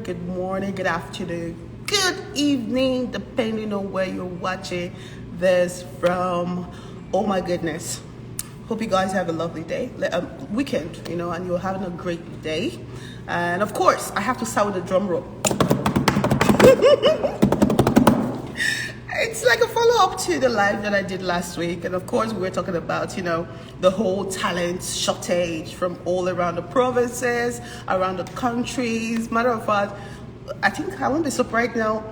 good morning, good afternoon, good evening, depending on where you're watching this from. Oh my goodness. Hope you guys have a lovely day, weekend, and you're having a great day. And of course, I have to start with a drum roll. It's like a follow-up to the live that I did last week. And of course, we were talking about, the whole talent shortage from all around the provinces, around the countries. Matter of fact, I think I won't be surprised now.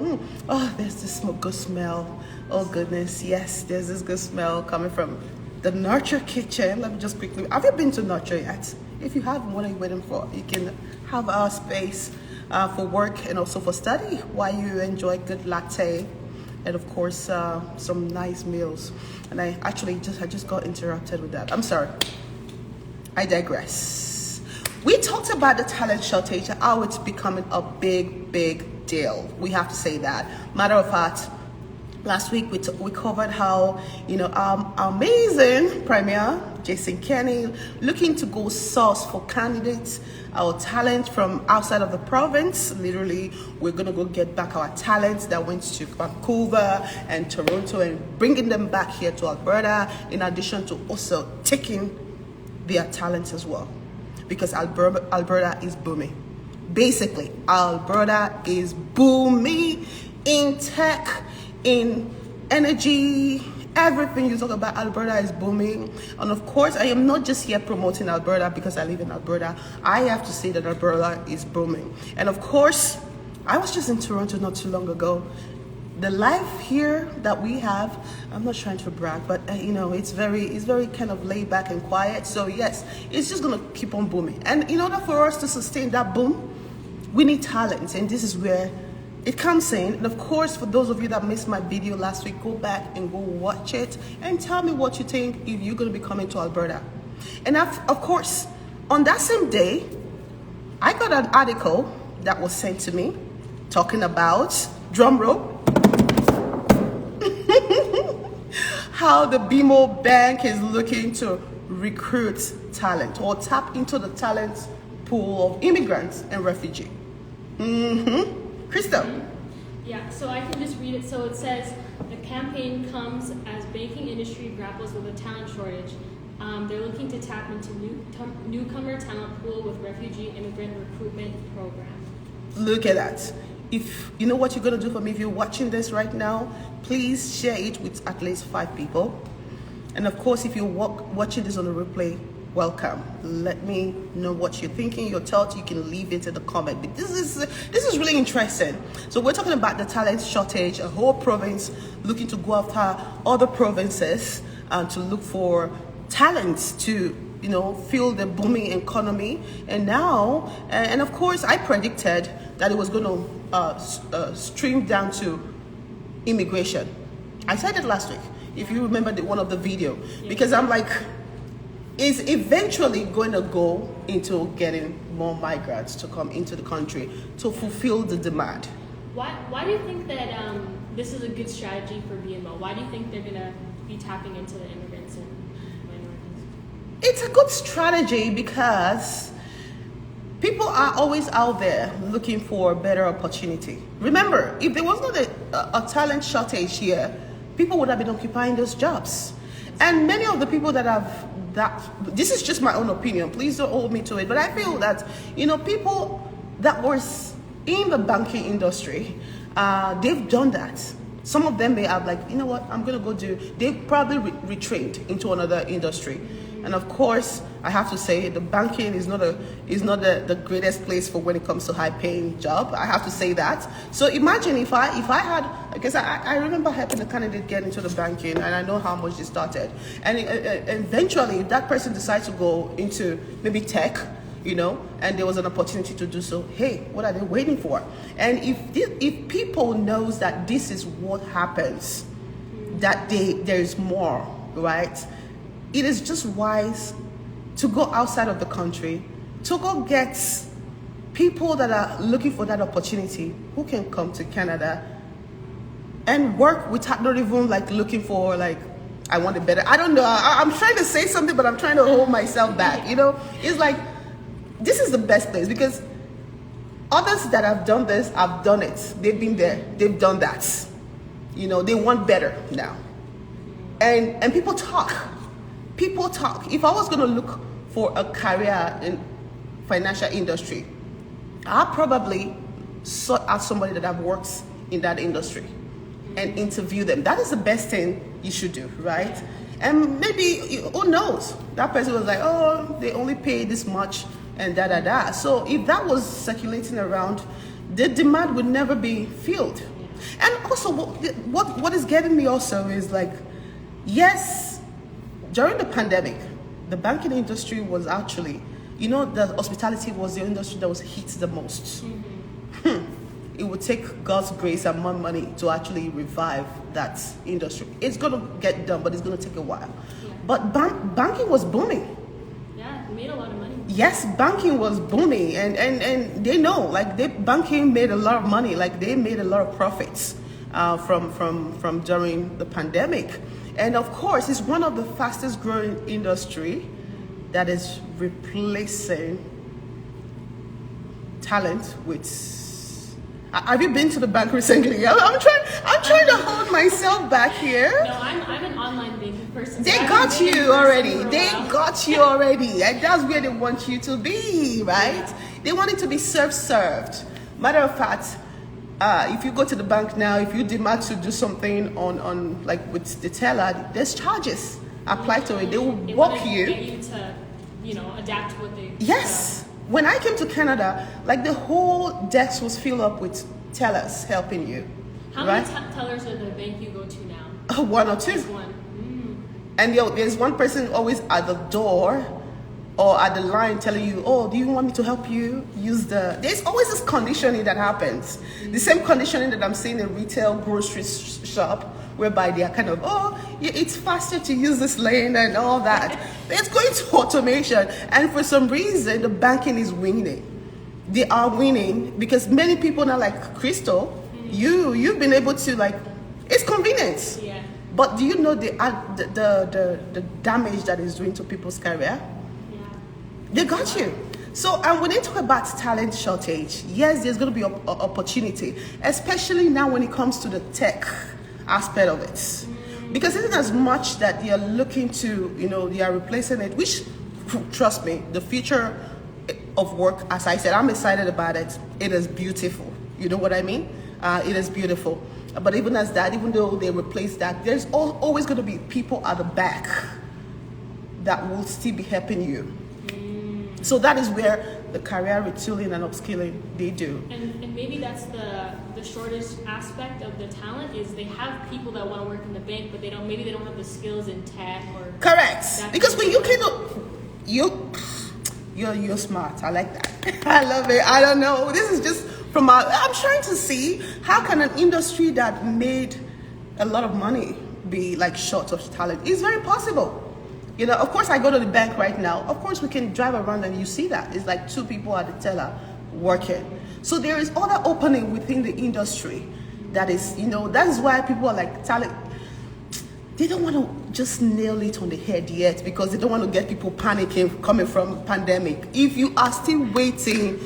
Oh, there's this good smell. Oh, goodness. Yes, there's this good smell coming from the Nurture Kitchen. Let me just quickly. Have you been to Nurture yet? If you haven't, what are you waiting for? You can have our space for work and also for study while you enjoy good latte. And of course, some nice meals. And I just got interrupted with that. I'm sorry. I digress. We talked about the talent shortage, how it's becoming a big deal. We have to say that. Matter of fact, last week we covered how our amazing Premier Jason Kenny looking to go source for candidates, our talent from outside of the province. Literally, we're gonna go get back our talents that went to Vancouver and Toronto and bringing them back here to Alberta. In addition to also taking their talents as well, because Alberta is booming. Basically, Alberta is booming in tech, in energy, everything you talk about. Alberta is booming. And of course, I am not just here promoting Alberta because I live in Alberta. I have to say that Alberta is booming. And of course, I was just in Toronto not too long ago. The life here that we have, I'm not trying to brag, but it's very kind of laid back and quiet. So yes, it's just gonna keep on booming. And in order for us to sustain that boom, we need talent, and this is where it comes in. And of course, for those of you that missed my video last week, go back and go watch it and tell me what you think if you're going to be coming to Alberta. And of course, on that same day, I got an article that was sent to me talking about, drum roll, how the BMO bank is looking to recruit talent or tap into the talent pool of immigrants and refugees. Crystal. Yeah, so I can just read it. So it says, the campaign comes as banking industry grapples with a talent shortage. They're looking to tap into Newcommer Talent Pool with refugee immigrant recruitment program. Look at that. If you know what you're going to do for me, if you're watching this right now, please share it with at least 5 people. And of course, if you're watching this on a replay, welcome. Let me know what you're thinking, your thoughts. You can leave it in the comment. But this is really interesting. So we're talking about the talent shortage, a whole province looking to go after other provinces to look for talents to fuel the booming economy. And now, and of course, I predicted that it was going to stream down to immigration. I said it last week, if you remember one of the video, because I'm like, is eventually going to go into getting more migrants to come into the country to fulfill the demand. Why do you think that this is a good strategy for BMO? Why do you think they're going to be tapping into the immigrants and minorities? It's a good strategy because people are always out there looking for a better opportunity. Remember, if there was not a talent shortage here, people would have been occupying those jobs. And many of the people this is just my own opinion, please don't hold me to it, but I feel that people that were in the banking industry, they've done that. Some of them may have I'm gonna go they probably retrained into another industry. And of course, I have to say the banking is not the greatest place for when it comes to high paying job. I have to say that. So imagine if I had, because I remember helping a candidate get into the banking, and I know how much they started. And eventually, if that person decides to go into maybe tech, and there was an opportunity to do so, hey, what are they waiting for? And if people knows that this is what happens, that there is more, right? It is just wise to go outside of the country, to go get people that are looking for that opportunity who can come to Canada and work without not even looking for I want it better. I don't know. I'm trying to say something, but I'm trying to hold myself back. It's like, this is the best place because Others that have done this have done it. They've been there. They've done that. They want better now. And people talk. People talk. If I was going to look for a career in financial industry, I probably sought out somebody that have worked in that industry and interview them. That is the best thing you should do, right? And maybe, who knows? That person was like, oh, they only pay this much and da. So if that was circulating around, the demand would never be filled. And also, what is getting me also is like, yes, during the pandemic, the banking industry was actually, the hospitality was the industry that was hit the most. It would take God's grace and more money to actually revive that industry. It's going to get done, but it's going to take a while. Yeah. But banking was booming. Yeah, it made a lot of money. Yes, banking was booming, and they know, like, banking made a lot of money. Like, they made a lot of profits from during the pandemic. And of course, it's one of the fastest growing industry that is replacing talent with. Have you been to the bank recently? I'm trying to hold myself back here. No, I'm an online banking person. They got you already. They got you already. And that's where they want you to be, right? Yeah. They want it to be self-served. Matter of fact, if you go to the bank now, if you demand to do something on like with the teller, there's charges applied to it. They will walk you. Get you to, adapt to what they. Yes. When I came to Canada, like the whole desk was filled up with tellers helping you. How many tellers are the bank you go to now? One or two. Just one. And there's one person always at the door or at the line telling you, oh, do you want me to help you use there's always this conditioning that happens. The same conditioning that I'm seeing in retail grocery shop, whereby they are kind of, it's faster to use this lane and all that. It's going to automation. And for some reason, the banking is winning. They are winning because many people now, like Crystal, you've been able to, like, it's convenient. Yeah. But do you know the damage that is doing to people's career? Yeah. They got you. So, and when they talk about talent shortage, yes, there's going to be an opportunity, especially now when it comes to the tech aspect of it. Because it isn't as much that you're looking to, you're replacing it, which, trust me, the future of work, as I said, I'm excited about it. It is beautiful. You know what I mean? It is beautiful. But even as that, even though they replace that, there's always going to be people at the back that will still be helping you. So that is where the career retooling and upskilling they do. And maybe that's the shortage aspect of the talent is they have people that want to work in the bank, but maybe they don't have the skills in tech or. Correct. Because when you're smart. I like that. I love it. I don't know. This is just I'm trying to see how can an industry that made a lot of money be like short of talent. It's very possible. Of course, I go to the bank right now. Of course, we can drive around and you see that. It's like two people at the teller working. So there is other opening within the industry that is, that is why people are like talent. They don't want to just nail it on the head yet because they don't want to get people panicking coming from pandemic. If you are still waiting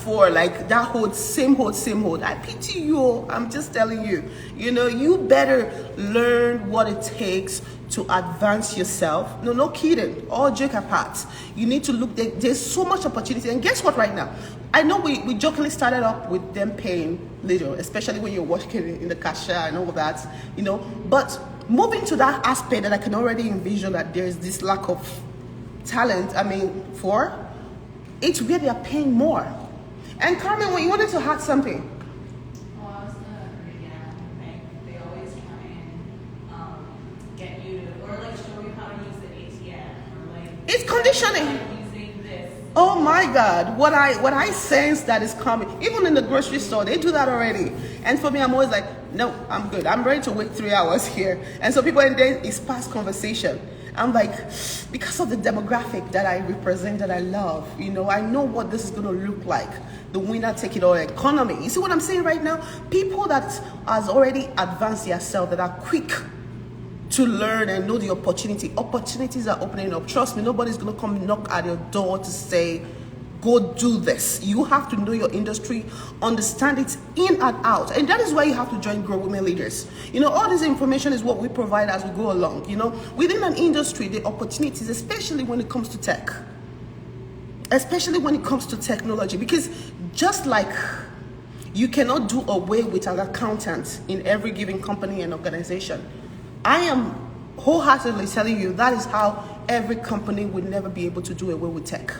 for like that same hold, I pity you. I'm just telling you, you better learn what it takes to advance yourself. No kidding. All joke apart. You need to look, there's so much opportunity. And guess what right now? I know we jokingly started up with them paying little, especially when you're working in the cashier and all that, but moving to that aspect that I can already envision that there's this lack of talent, it's where they are paying more. And Carmen, when you wanted to add something. Well, I was going to bank. They always try and get you to, or like show you how to use the ATM. Or like, it's conditioning. Using this. Oh my God, what I sense that is coming, even in the grocery store, they do that already. And for me, I'm always like, no, I'm good. I'm ready to wait 3 hours here. And so people, and then it's past conversation. I'm like, because of the demographic that I represent, that I love, I know what this is going to look like. The winner take it all economy. You see what I'm saying right now? People that has already advanced themselves, that are quick to learn and know the opportunities are opening up. Trust me, nobody's going to come knock at your door to say, go do this. You have to know your industry, understand it in and out. And that is why you have to join Grow Women Leaders. You know, all this information is what we provide as we go along. You know, within an industry, the opportunities, especially when it comes to tech, especially when it comes to technology, because just like you cannot do away with an accountant in every given company and organization, I am wholeheartedly telling you that is how every company would never be able to do away with tech.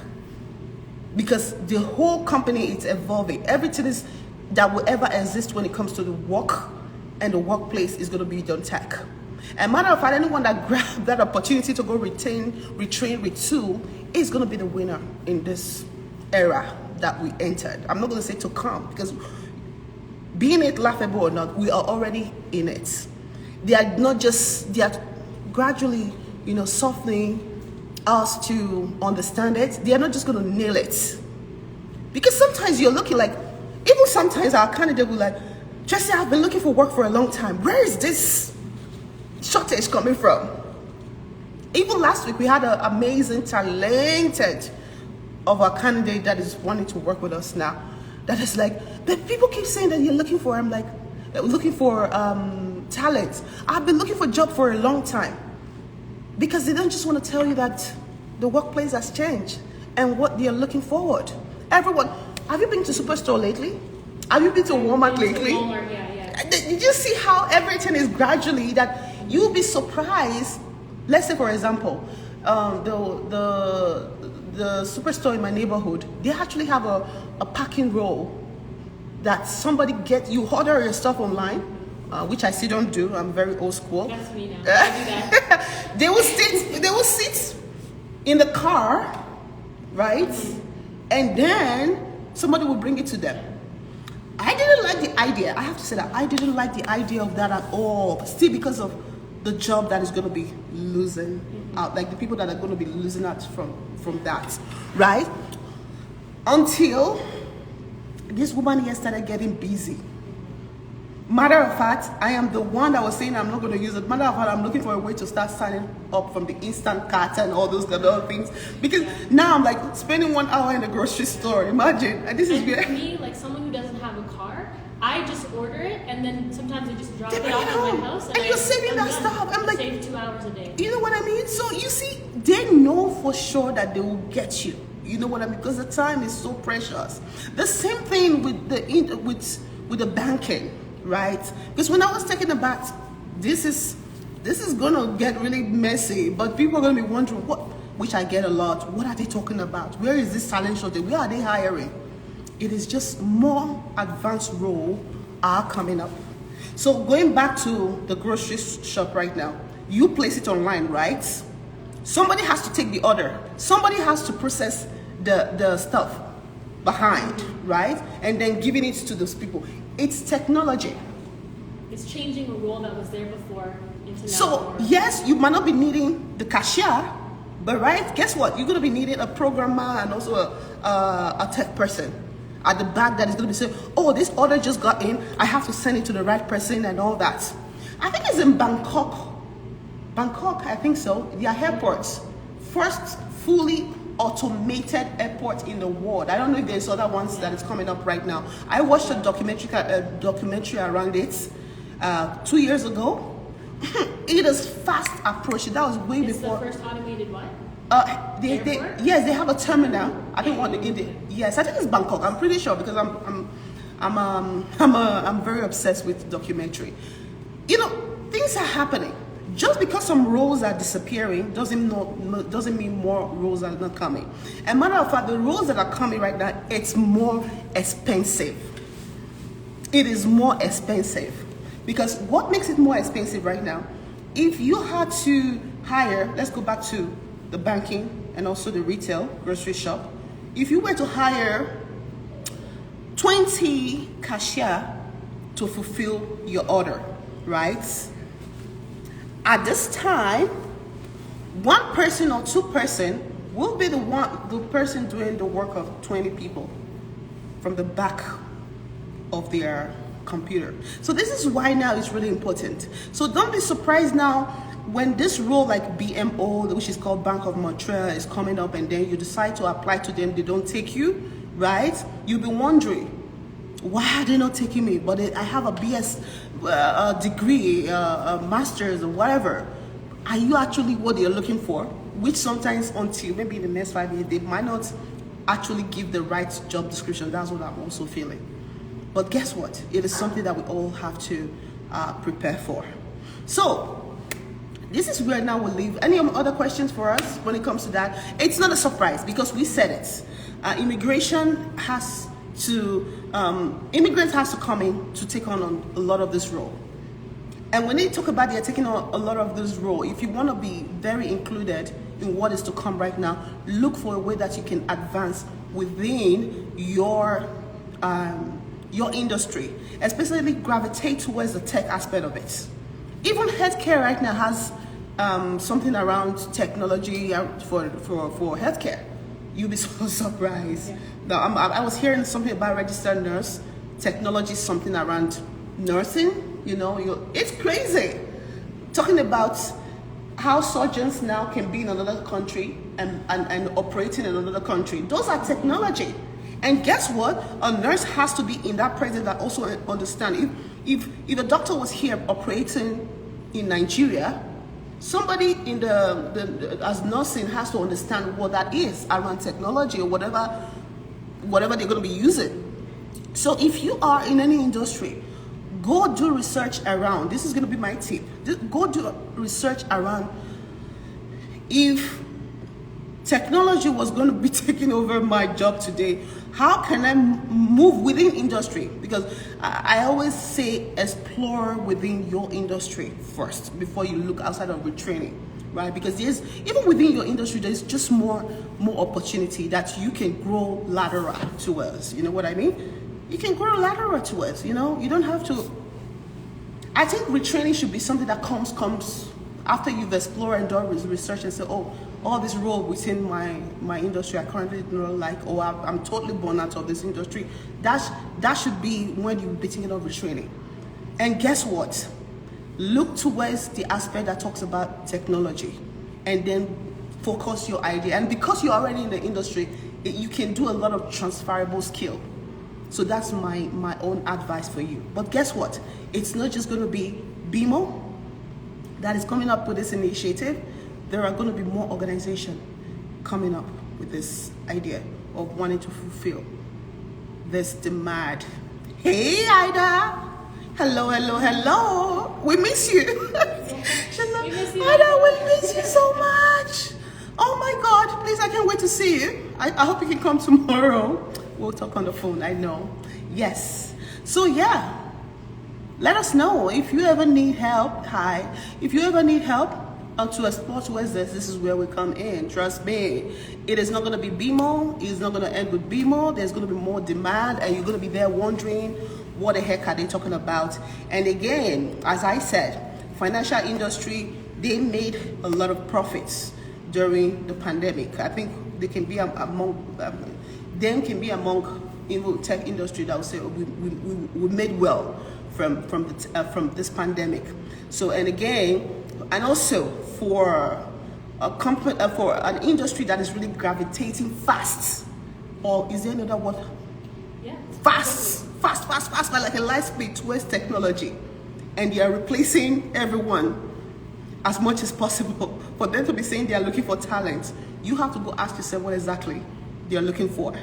Because the whole company is evolving. Everything is that will ever exist when it comes to the work and the workplace is going to be on tech. And matter of fact, anyone that grabbed that opportunity to go retrain, retool is going to be the winner in this era that we entered. I'm not going to say to come, because being it laughable or not, we are already in it. They are gradually, you know, softening us to understand it. They are not just going to nail it. Because sometimes you're looking like, even sometimes our candidate will like, Tracy, I've been looking for work for a long time. Where is this shortage coming from? Even last week, we had an amazing, talented of a candidate that is wanting to work with us now. That is like, but people keep saying that you're looking for, I'm like, looking for talent. I've been looking for a job for a long time. Because they don't just want to tell you that the workplace has changed and what they're looking forward. Everyone, have you been to Superstore lately? Have you been to Walmart lately? Walmart, yeah. Did you see how everything is gradually that you'll be surprised? Let's say, for example, the Superstore in my neighborhood, they actually have a packing roll that somebody you order your stuff online, which I still don't do. I'm very old school. That's me now. I do that. They will sit in the car, right? And then somebody will bring it to them. I didn't like the idea. I have to say that I didn't like the idea of that at all. Still, because of the job that is going to be losing out, like the people that are going to be losing out from that, right? Until this woman here started getting busy. Matter of fact, I am the one that was saying I'm not going to use it. Matter of fact, I'm looking for a way to start signing up from the instant cart and all those other things. Because now I'm like spending 1 hour in the grocery store. Imagine. And this is for me, like someone who doesn't have a car, I just order it and then sometimes they just drop it off at my house. And you're saving that stuff. I'm like, save 2 hours a day. You know what I mean? So you see, they know for sure that they will get you. You know what I mean? Because the time is so precious. The same thing with the banking. Right? Because when I was taking a bath, this is gonna get really messy, but people are gonna be wondering which I get a lot. What are they talking about? Where is this talent shortage? Where are they hiring? It is just more advanced role are coming up. So going back to the grocery shop right now, you place it online, right? Somebody has to take the order. Somebody has to process the stuff behind, right? And then giving it to those people. It's technology. It's changing a role that was there before into now. So yes, you might not be needing the cashier, but right, guess what? You're gonna be needing a programmer and also a tech person at the back that is gonna be saying, oh, this order just got in, I have to send it to the right person and all that. I think it's in Bangkok, I think so. Their airports, first fully automated airport in the world. I don't know if there's other ones that is coming up right now. I watched a documentary around it 2 years ago. It is fast approaching. That was way before. It's the first automated what? Yes, they have a terminal. I don't want to get it. Yes, I think it's Bangkok. I'm pretty sure because I'm very obsessed with documentary. You know, things are happening. Just because some roles are disappearing doesn't mean more roles are not coming. And matter of fact, the roles that are coming right now, it's more expensive. It is more expensive. Because what makes it more expensive right now, if you had to hire, let's go back to the banking and also the retail grocery shop. If you were to hire 20 cashier to fulfill your order, right? At this time, one person or two person will be the person doing the work of 20 people from the back of their computer. So this is why now it's really important. So don't be surprised now when this role like BMO, which is called Bank of Montreal, is coming up, and then you decide to apply to them, they don't take you, right? You'll be wondering, why are they not taking me? But I have a BS degree, a master's, or whatever. Are you actually what they're looking for? Which sometimes, until maybe in the next 5 years, they might not actually give the right job description. That's what I'm also feeling. But guess what? It is something that we all have to prepare for. So this is where now we'll leave. Any other questions for us when it comes to that? It's not a surprise because we said it. Immigrants has to come in to take on a lot of this role. And when they talk about they're taking on a lot of this role, if you want to be very included in what is to come right now, look for a way that you can advance within your industry, especially gravitate towards the tech aspect of it. Even healthcare right now has something around technology for healthcare. You'll be so surprised. Yeah. Now, I was hearing something about registered nurse, technology, something around nursing. It's crazy. Talking about how surgeons now can be in another country and operating in another country. Those are technology. And guess what? A nurse has to be in that presence that also understand. If a doctor was here operating in Nigeria, somebody in as nursing has to understand what that is around technology or whatever they're going to be using. So if you are in any industry, go do research around. This is going to be my tip. Go do research around if technology was going to be taking over my job today, how can I move within industry? Because I always say explore within your industry first before you look outside of retraining, right? Because even within your industry, there's just more opportunity that you can grow lateral towards. You know what I mean? You can grow lateral towards. You don't have to. I think retraining should be something that comes after you've explored and done research and say, oh, all this role within my industry I currently don't like, or I'm totally born out of this industry. That should be when you'll be thinking of retraining. And guess what? Look towards the aspect that talks about technology and then focus your idea. And because you're already in the industry, you can do a lot of transferable skill. So that's my own advice for you. But guess what? It's not just going to be BMO that is coming up with this initiative. There are going to be more organizations coming up with this idea of wanting to fulfill this demand. Hey, Ida. Hello. We miss you. We miss you. Ida, we miss you so much. Oh my God, please, I can't wait to see you. I hope you can come tomorrow. We'll talk on the phone, I know. Yes. So yeah, let us know if you ever need help. Hi. If you ever need help to explore towards this is where we come in. Trust me. It is not going to be BMO. It's not going to end with BMO. There's going to be more demand, and you're going to be there wondering what the heck are they talking about. And again, as I said, financial industry, they made a lot of profits during the pandemic. I think they can be among tech industry that will say, oh, we made well from this pandemic. So, and again, and also for a company, for an industry that is really gravitating fast, or is there another word? Yeah. Fast, like a light speed towards technology, and they are replacing everyone as much as possible. For them to be saying they are looking for talent, you have to go ask yourself what exactly they are looking for.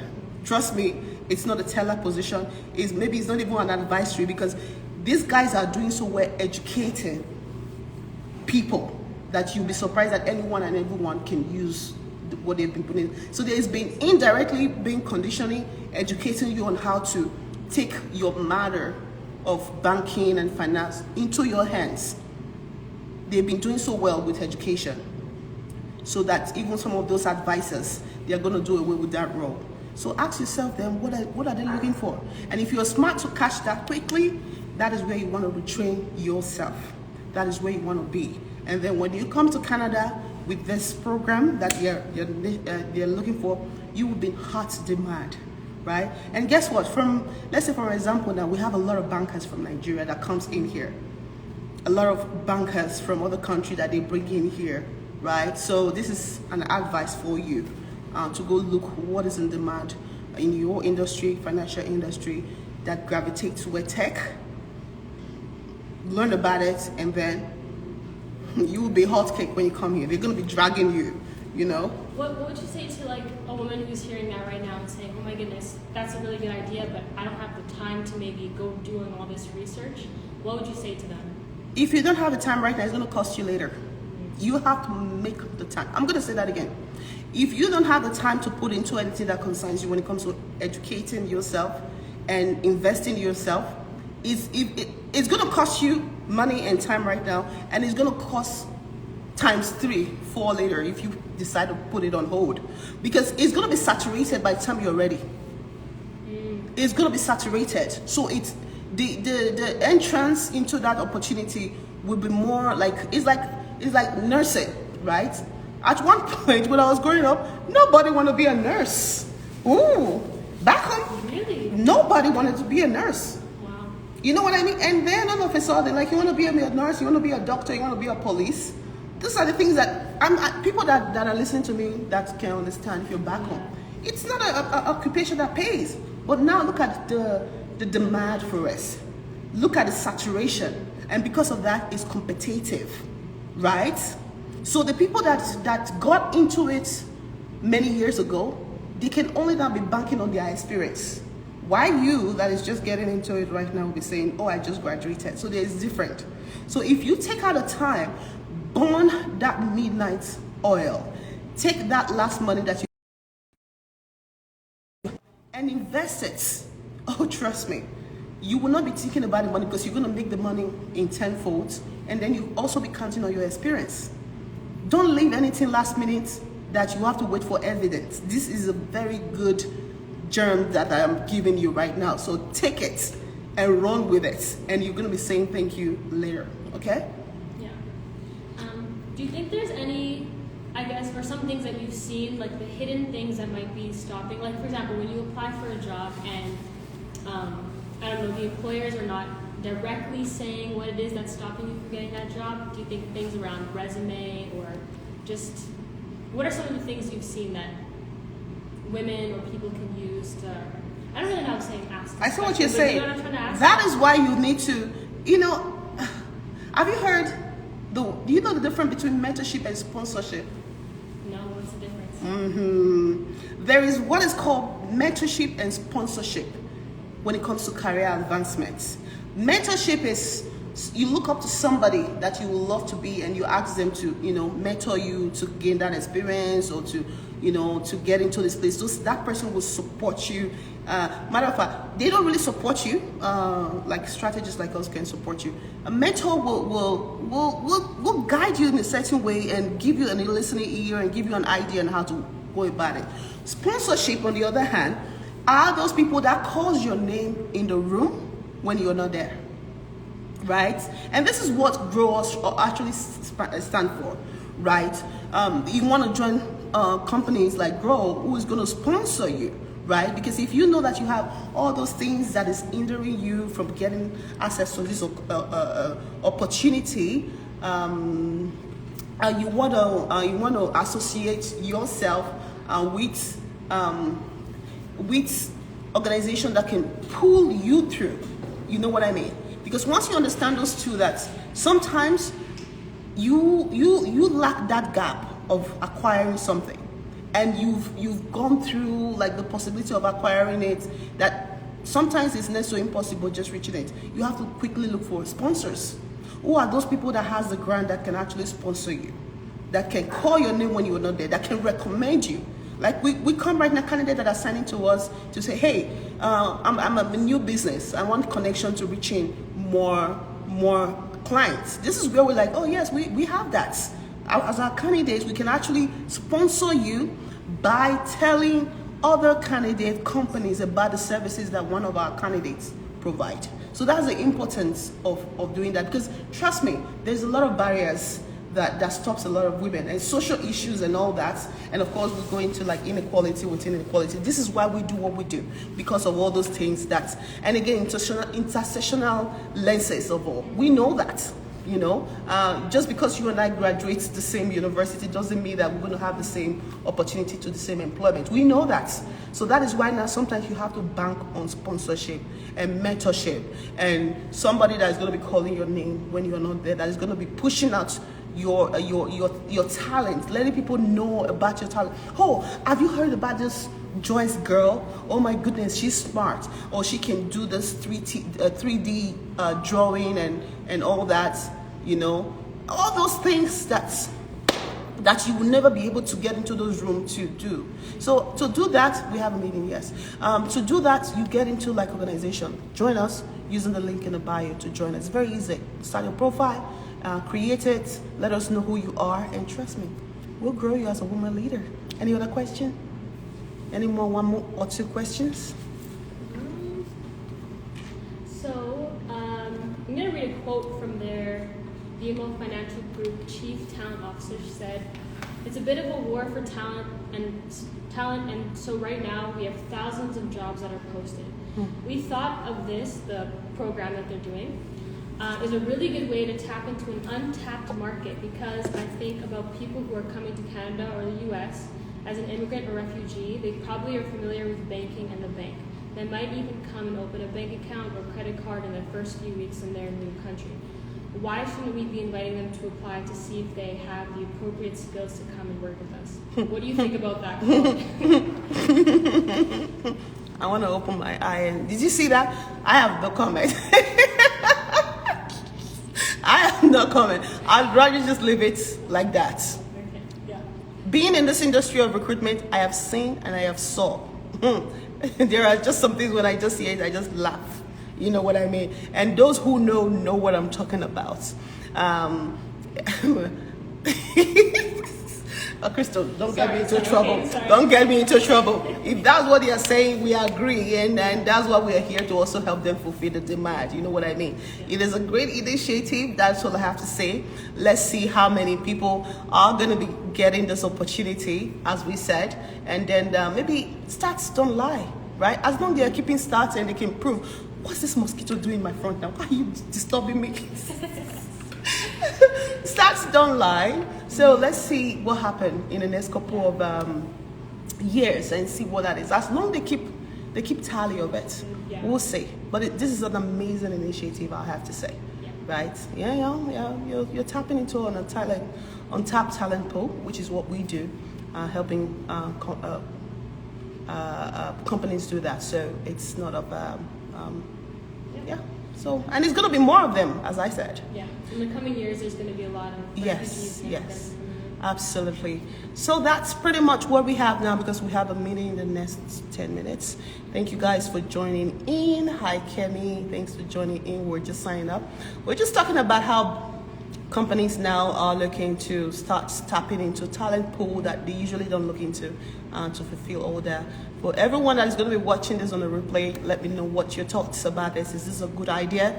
Trust me, it's not a teller position. Maybe it's not even an advisory, because these guys are doing so well educating people that you'll be surprised that anyone and everyone can use what they've been putting in. So there's been indirectly been conditioning, educating you on how to take your matter of banking and finance into your hands. They've been doing so well with education, so that even some of those advisors, they're going to do away with that role. So ask yourself then, what are they looking for? And if you're smart to catch that quickly, that is where you want to retrain yourself. That is where you want to be. And then when you come to Canada with this program that they're looking for, you will be in hot demand, right? And guess what? Let's say for example, now we have a lot of bankers from Nigeria that comes in here. a lot of bankers from other countries that they bring in here, right? So this is an advice for you to go look what is in demand in your industry, financial industry, that gravitates toward tech. Learn about it, and then you will be hot cake when you come here. They're going to be dragging you, you know. What would you say to like a woman who's hearing that right now and saying, oh my goodness, that's a really good idea, but I don't have the time to maybe go doing all this research? What would you say to them? If you don't have the time right now, it's going to cost you later. You have to make the time. I'm going to say that again. If you don't have the time to put into anything that concerns you when it comes to educating yourself and investing in yourself, it's going to cost you money and time right now, and it's going to cost times 3, 4 later if you decide to put it on hold, because it's going to be saturated by the time you're ready. It's going to be saturated. So it's the entrance into that opportunity will be more like it's like nursing, right? At one point when I was growing up, nobody wanted to be a nurse. Ooh, back home, Really? nobody wanted to be a nurse. Wow. You know what I mean? And then all of a sudden, like, you want to be a nurse, you want to be a doctor, you want to be a police. These are the things that people that are listening to me that can understand. If you're back home, it's not an occupation that pays. But now look at the demand for us. Look at the saturation, and because of that, it's competitive, right? So the people that got into it many years ago, they can only now be banking on their experience. Why you that is just getting into it right now will be saying, oh, I just graduated. So there's different. So if you take out the time, burn that midnight oil, take that last money that you and invest it. Oh, trust me, you will not be thinking about the money, because you're going to make the money in tenfold, and then you also be counting on your experience. Don't leave anything last minute that you have to wait for evidence. This is a very good germ that I am giving you right now. So take it and run with it, and you're going to be saying thank you later. Okay? Yeah. Do you think there's any, I guess, for some things that you've seen, like the hidden things that might be stopping? Like, for example, when you apply for a job and, I don't know, the employers are not directly saying what it is that's stopping you from getting that job, do you think things around resume or just, what are some of the things you've seen that women or people can use to, I don't really know how to say ask. I see what you're saying. You know what I'm trying to ask? That is why you need to, have you heard, do you know the difference between mentorship and sponsorship? No, what's the difference? There is what is called mentorship and sponsorship when it comes to career advancements. Mentorship is you look up to somebody that you would love to be, and you ask them to, mentor you to gain that experience, or to, to get into this place. So that person will support you. Matter of fact, they don't really support you like strategists like us can support you. A mentor will guide you in a certain way and give you a listening ear and give you an idea on how to go about it. Sponsorship, on the other hand, are those people that calls your name in the room when you're not there, right? And this is what growers actually stand for, right? You want to join companies like Grow, who is going to sponsor you, right? Because if you know that you have all those things that is hindering you from getting access to this opportunity, you want to associate yourself with organization that can pull you through. You know what I mean? Because once you understand those two, that sometimes you lack that gap of acquiring something, and you've gone through like the possibility of acquiring it, that sometimes it's not so impossible just reaching it. You have to quickly look for sponsors. Who are those people that has the grant that can actually sponsor you, that can call your name when you're not there, that can recommend you? Like we come right now, candidates that are signing to us to say, hey, I'm a new business. I want connection to reaching more clients. This is where we're like, oh yes, we have that. As our candidates, we can actually sponsor you by telling other candidate companies about the services that one of our candidates provide. So that's the importance of doing that, because trust me, there's a lot of barriers that stops a lot of women, and social issues and all that. And of course, we go into like inequality within inequality. This is why we do what we do, because of all those things and again, intersectional lenses of all. We know that. You know, just because you and I graduate the same university doesn't mean that we're going to have the same opportunity to the same employment. We know that. So that is why now sometimes you have to bank on sponsorship and mentorship and somebody that is going to be calling your name when you're not there, that is going to be pushing out your talent, letting people know about your talent. Oh, have you heard about this Joyce girl? Oh my goodness, she's smart. Or she can do this 3D drawing and all that, you know. All those things that you will never be able to get into those rooms to do. So to do that, we have a meeting, yes. To do that, you get into like organization. Join us using the link in the bio to join us. It's very easy. Start your profile, create it, let us know who you are, and trust me, we'll grow you as a woman leader. Any other question? Any more, one more or two questions? So, I'm going to read a quote from their BMO Financial Group Chief Talent Officer. She said, "It's a bit of a war for talent, and so right now we have thousands of jobs that are posted. We thought of this, the program that they're doing, is a really good way to tap into an untapped market, because I think about people who are coming to Canada or the US as an immigrant or refugee. They probably are familiar with banking and the bank. They might even come and open a bank account or credit card in their first few weeks in their new country. Why shouldn't we be inviting them to apply to see if they have the appropriate skills to come and work with us?" What do you think about that quote? I want to open my eye. And did you see that? I have no comment. I have no comment. I'd rather just leave it like that. Okay, yeah. Being in this industry of recruitment, I have seen and I have saw. There are just some things when I just hear it, I just laugh. You know what I mean? And those who know what I'm talking about. Crystal, don't get me into trouble. Okay, don't get me into trouble. If that's what they are saying, we agree, and that's why we are here to also help them fulfill the demand. You know what I mean? It is a great initiative. That's all I have to say. Let's see how many people are going to be getting this opportunity, as we said, and then maybe stats don't lie, right? As long as they are keeping stats and they can prove, what's this mosquito doing in my front now? Why are you disturbing me? Stats don't lie. So let's see what happens in the next couple of years and see what that is. As long as they keep tally of it, we'll see. But this is an amazing initiative, I have to say. Right? Yeah. You're tapping into an untapped talent pool, which is what we do, helping companies do that. So it's not of So, and it's going to be more of them, as I said. Yeah. In the coming years, there's going to be a lot of Yes, absolutely. So that's pretty much what we have now, because we have a meeting in the next 10 minutes. Thank you guys for joining in. Hi, Kemi. Thanks for joining in. We're just signing up. We're just talking about how companies now are looking to start tapping into talent pool that they usually don't look into to fulfill all that. For everyone that is going to be watching this on the replay, let me know what your thoughts about this. Is this a good idea?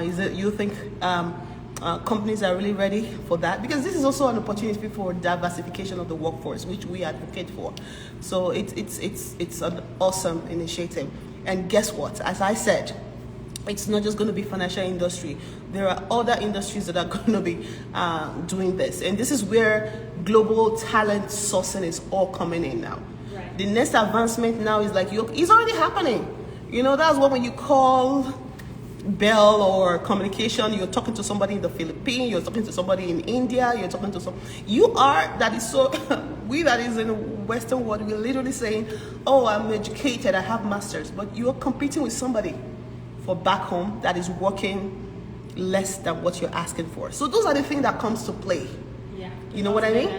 Is it you think companies are really ready for that? Because this is also an opportunity for diversification of the workforce, which we advocate for. So it's an awesome initiative. And guess what? As I said, it's not just going to be financial industry. There are other industries that are going to be doing this. And this is where global talent sourcing is all coming in now. Right. The next advancement now is like, it's already happening. You know, that's when you call Bell or communication, you're talking to somebody in the Philippines, you're talking to somebody in India, you're talking to we that is in the Western world, we're literally saying, oh, I'm educated, I have masters, but you're competing with somebody for back home that is working less than what you're asking for. So those are the things that comes to play. Yeah. You know what I mean?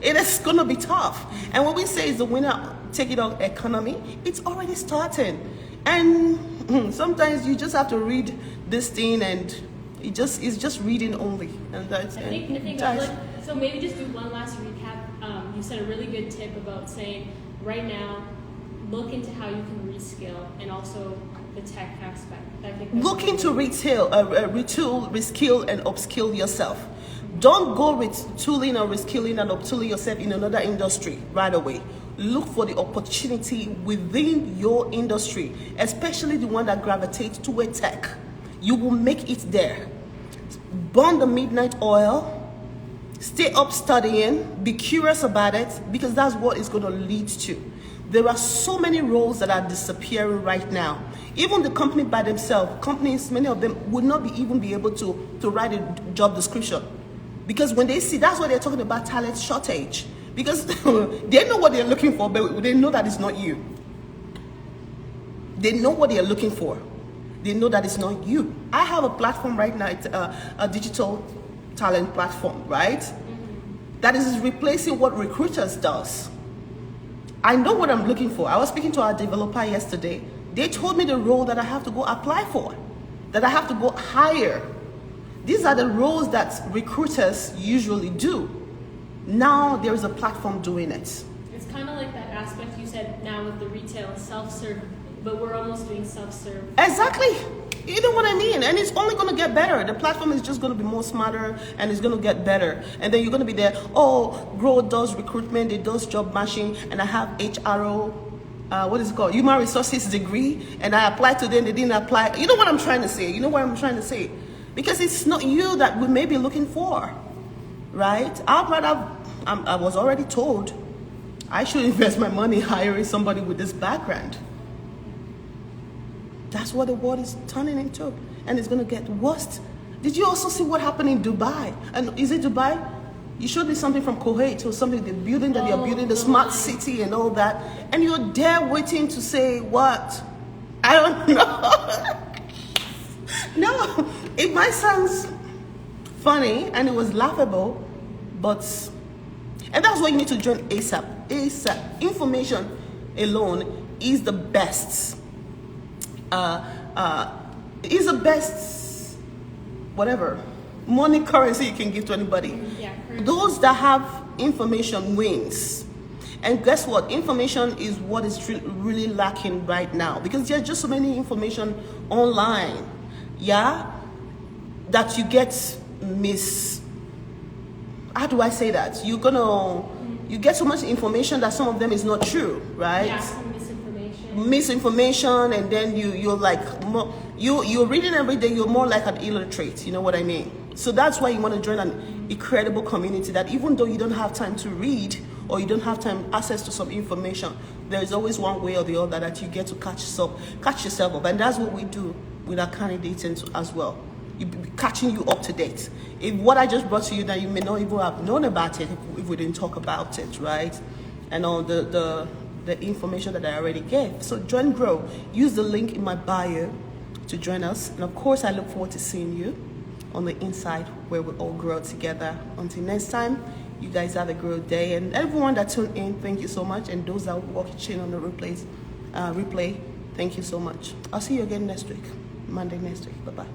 It is going to be tough. And what we say is the winner take it all economy, it's already starting. And sometimes you just have to read this thing and it's just reading only. And that's I think so maybe just do one last recap. You said a really good tip about saying right now, look into how you can reskill and also the tech aspect. Look into retool, reskill, and upskill yourself. Don't go retooling or reskilling and upskilling yourself in another industry right away. Look for the opportunity within your industry, especially the one that gravitates toward tech. You will make it there. burn the midnight oil, stay up studying, be curious about it, because that's what it's going to lead to. There are so many roles that are disappearing right now. Even the company by themselves, companies, many of them would not even be able to write a job description. Because when they see, that's why they're talking about talent shortage. Because they know what they're looking for, but they know that it's not you. They know what they're looking for. They know that it's not you. I have a platform right now, it's a digital talent platform, right? That is replacing what recruiters does. I know what I'm looking for. I was speaking to our developer yesterday. They told me the role that I have to go apply for, that I have to go hire. These are the roles that recruiters usually do. Now there is a platform doing it. It's kind of like that aspect you said now with the retail self-serve, but we're almost doing self-serve. Exactly. You know what I mean? And it's only going to get better. The platform is just going to be more smarter and it's going to get better. And then you're going to be there, oh, Grow does recruitment, it does job matching, and I have HRO, what is it called? Human resources degree, and I applied to them, they didn't apply. You know what I'm trying to say? You know what I'm trying to say? Because it's not you that we may be looking for, right? I was already told I should invest my money hiring somebody with this background. That's what the world is turning into, and it's going to get worse. Did you also see what happened in Dubai? And is it Dubai? You showed me something from Kuwait or something, the building that they're building, the smart city and all that, and you're there waiting to say what? I don't know. No, it might sound funny and it was laughable, but, and that's why you need to join ASAP. ASAP. Information alone is the best. Is the best, whatever, money currency you can give to anybody. Yeah, those that have information wins. And guess what? Information is what is really lacking right now, because there's just so many information online, yeah, that you get how do I say that? You get so much information that some of them is not true, right? Yeah, some misinformation, and then you're like you're reading every day, you're more like an illiterate, you know what I mean? So that's why you want to join an incredible community that even though you don't have time to read or you don't have time access to some information, there is always one way or the other that you get to catch yourself up. And that's what we do with our candidates as well. Catching you up to date. If what I just brought to you that you may not even have known about it if we didn't talk about it, right? And all the information that I already gave. So join Grow. Use the link in my bio to join us. And of course, I look forward to seeing you on the inside where we all grow together. Until next time, you guys have a great day. And everyone that tuned in, thank you so much. And those that will watching on the replay, thank you so much. I'll see you again next week, Monday next week. Bye-bye.